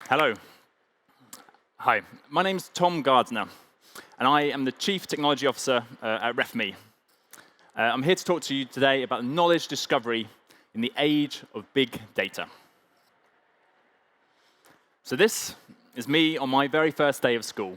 Hello. Hi, my name's Tom Gardiner, and I am the Chief Technology Officer at RefME. I'm here to talk to you today about knowledge discovery in the age of big data. So this is me on my very first day of school.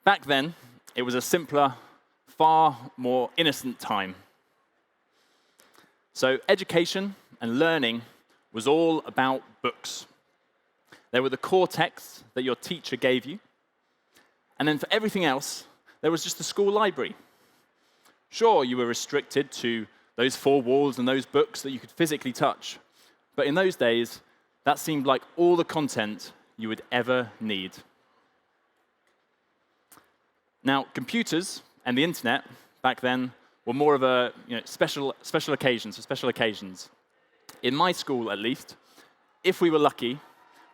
Back then, it was a simpler, far more innocent time. So education and learning was all about books. They were the core texts that your teacher gave you. And then for everything else, there was just the school library. Sure, you were restricted to those four walls and those books that you could physically touch. But in those days, that seemed like all the content you would ever need. Now, computers and the internet back then were more of a special occasions. In my school, at least, if we were lucky,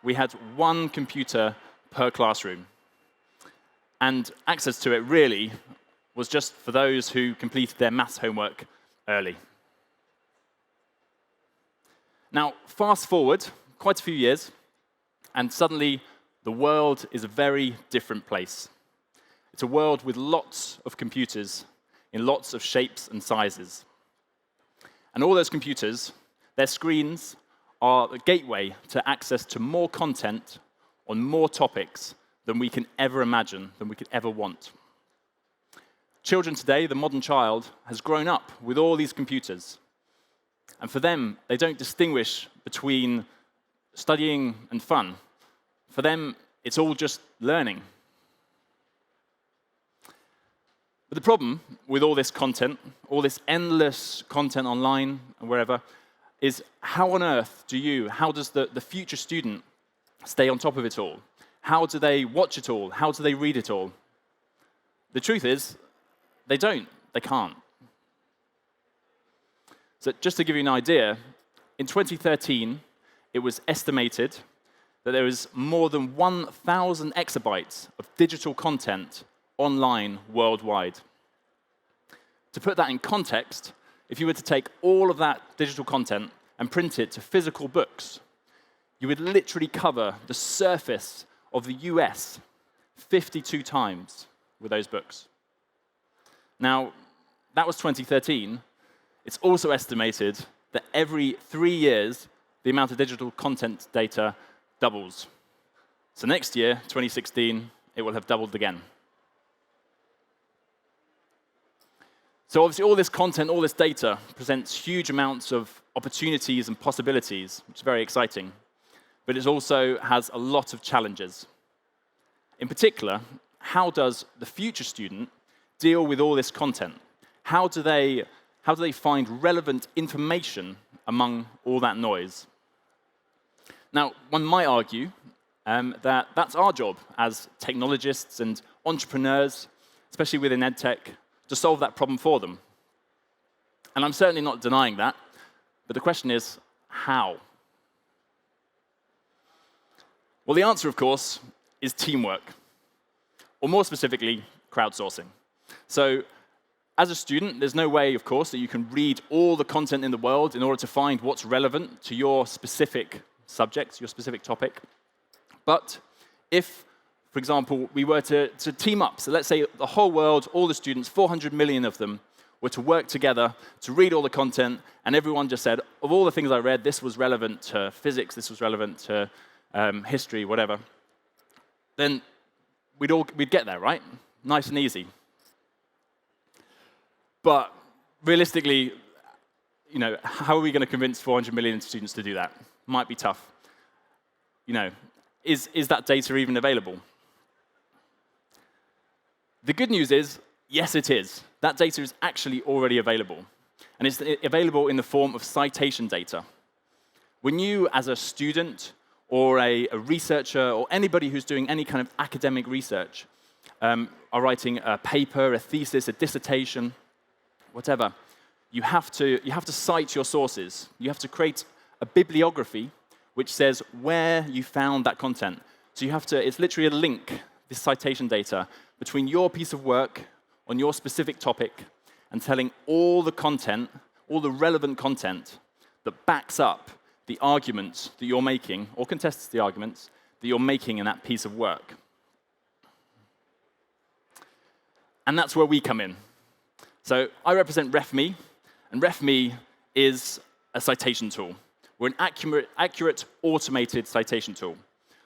we had one computer per classroom. And access to it really was just for those who completed their maths homework early. Now, fast forward quite a few years, and suddenly the world is a very different place. It's a world with lots of computers in lots of shapes and sizes. And all those computers, their screens, are the gateway to access to more content on more topics than we can ever imagine, than we could ever want. Children today, the modern child, has grown up with all these computers. And for them, they don't distinguish between studying and fun. For them, it's all just learning. But the problem with all this content, all this endless content online and wherever, is how on earth how does the future student stay on top of it all? How do they watch it all? How do they read it all? The truth is, they don't. They can't. So just to give you an idea, in 2013, it was estimated that there was more than 1,000 exabytes of digital content online worldwide. To put that in context, if you were to take all of that digital content and print it to physical books, you would literally cover the surface of the US 52 times with those books. Now, that was 2013. It's also estimated that every 3 years, the amount of digital content data doubles. So next year, 2016, it will have doubled again. So obviously, all this content, all this data presents huge amounts of opportunities and possibilities, which is very exciting. But it also has a lot of challenges. In particular, how does the future student deal with all this content? How do they find relevant information among all that noise? Now, one might argue that that's our job as technologists and entrepreneurs, especially within EdTech, to solve that problem for them. And I'm certainly not denying that, but the question is, how? Well, the answer, of course, is teamwork, or more specifically, crowdsourcing. So as a student, there's no way, of course, that you can read all the content in the world in order to find what's relevant to your specific subject, your specific topic. But if, for example, we were to team up, so let's say the whole world, all the students, 400 million of them, were to work together to read all the content, and everyone just said, of all the things I read, this was relevant to physics, this was relevant to history, whatever, then we'd get there, right? Nice and easy. But realistically, how are we going to convince 400 million students to do that? Might be tough. Is that data even available? The good news is, yes, it is. That data is actually already available. And it's available in the form of citation data. When you, as a student or a researcher or anybody who's doing any kind of academic research, are writing a paper, a thesis, a dissertation, whatever, you have to cite your sources. You have to create a bibliography which says where you found that content. So it's literally a link, this citation data, between your piece of work on your specific topic and telling all the content, all the relevant content that backs up the arguments that you're making, or contests the arguments that you're making in that piece of work. And that's where we come in. So I represent RefME, and RefME is a citation tool. We're an accurate, automated citation tool.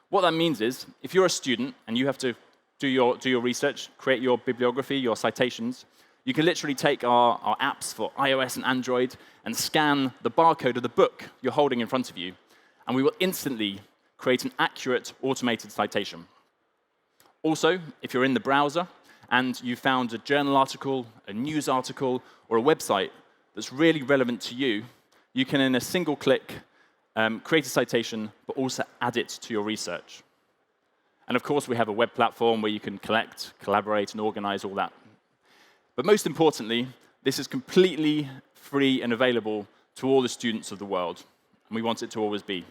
What that means is, if you're a student and you have to do your research, create your bibliography, your citations, you can literally take our apps for iOS and Android and scan the barcode of the book you're holding in front of you, and we will instantly create an accurate, automated citation. Also, if you're in the browser and you found a journal article, a news article, or a website that's really relevant to you, you can, in a single click, create a citation, but also add it to your research. And of course, we have a web platform where you can collect, collaborate, and organize all that. But most importantly, this is completely free and available to all the students of the world, and we want it to always be.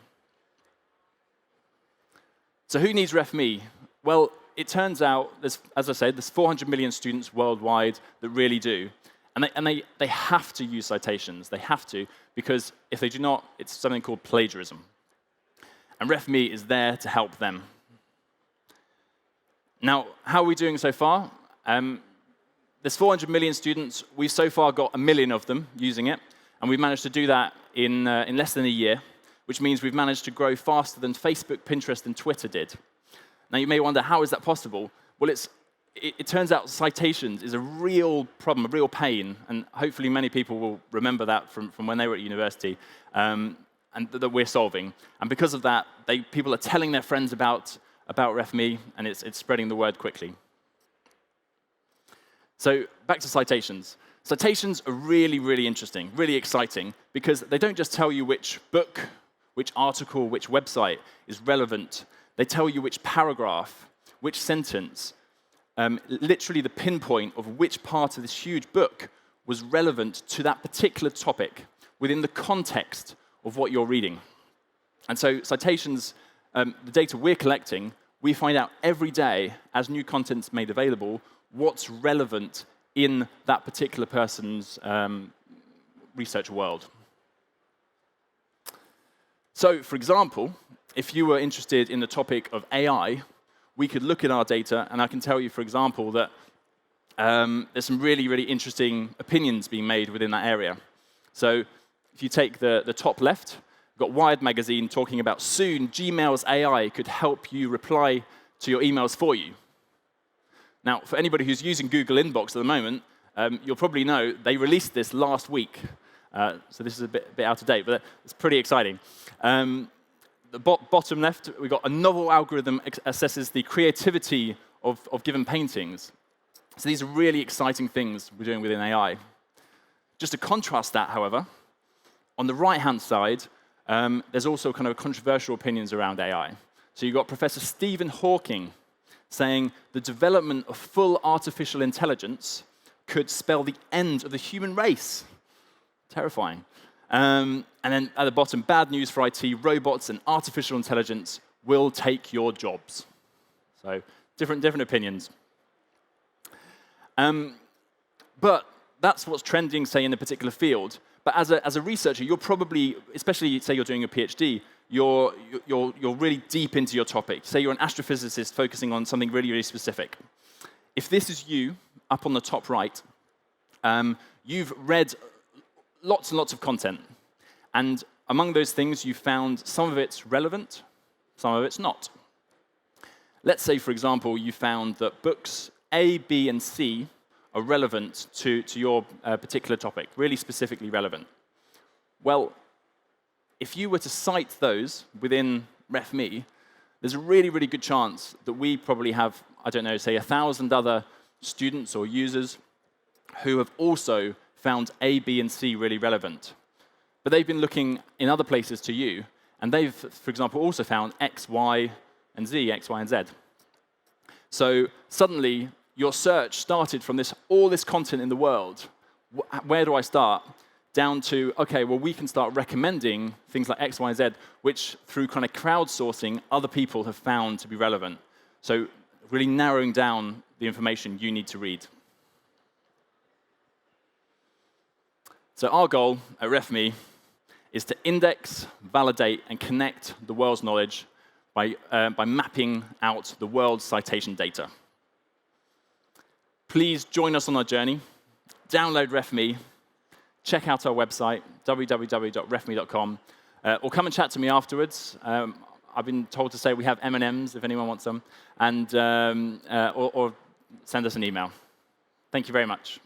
So who needs RefME? Well, it turns out, as I said, there's 400 million students worldwide that really do. And they have to use citations. They have to, because if they do not, it's something called plagiarism. And RefME is there to help them. Now, how are we doing so far? There's 400 million students. We've so far got 1 million of them using it. And we've managed to do that in less than a year, which means we've managed to grow faster than Facebook, Pinterest, and Twitter did. Now, you may wonder, how is that possible? Well, it turns out citations is a real problem, a real pain, and hopefully many people will remember that from when they were at university, and that we're solving. And because of that, people are telling their friends about RefME, and it's spreading the word quickly. So back to citations. Citations are really, really interesting, really exciting, because they don't just tell you which book, which article, which website is relevant. They tell you which paragraph, which sentence, literally the pinpoint of which part of this huge book was relevant to that particular topic within the context of what you're reading. And so citations, the data we're collecting, we find out every day as new content's made available what's relevant in that particular person's research world. So, for example, if you were interested in the topic of AI, we could look at our data, and I can tell you, for example, that there's some really, really interesting opinions being made within that area. So if you take the top left, we've got Wired magazine talking about soon Gmail's AI could help you reply to your emails for you. Now, for anybody who's using Google Inbox at the moment, you'll probably know they released this last week. So this is a bit out of date, but it's pretty exciting. The bottom left, we've got a novel algorithm assesses the creativity of given paintings. So these are really exciting things we're doing within AI. Just to contrast that, however, on the right-hand side, there's also kind of controversial opinions around AI. So you've got Professor Stephen Hawking saying the development of full artificial intelligence could spell the end of the human race. Terrifying. And then at the bottom, bad news for IT, robots and artificial intelligence will take your jobs. So different opinions. But that's what's trending, say, in a particular field. But as a researcher, you're probably, especially say you're doing a PhD, you're really deep into your topic. Say you're an astrophysicist focusing on something really, really specific. If this is you, up on the top right, you've read lots and lots of content. And among those things, you found some of it's relevant, some of it's not. Let's say, for example, you found that books A, B, and C are relevant to your particular topic, really specifically relevant. Well, if you were to cite those within RefME, there's a really, really good chance that we probably have, I don't know, say 1,000 other students or users who have also found A, B, and C really relevant. But they've been looking in other places to you, and they've, for example, also found X, Y, and Z, X, Y, and Z. So suddenly, your search started from all this content in the world. Where do I start? Down to, OK, well, we can start recommending things like X, Y, and Z, which, through kind of crowdsourcing, other people have found to be relevant. So really narrowing down the information you need to read. So our goal at RefME is to index, validate, and connect the world's knowledge by mapping out the world's citation data. Please join us on our journey. Download RefME. Check out our website, www.refme.com, or come and chat to me afterwards. I've been told to say we have M&Ms if anyone wants them, and or send us an email. Thank you very much.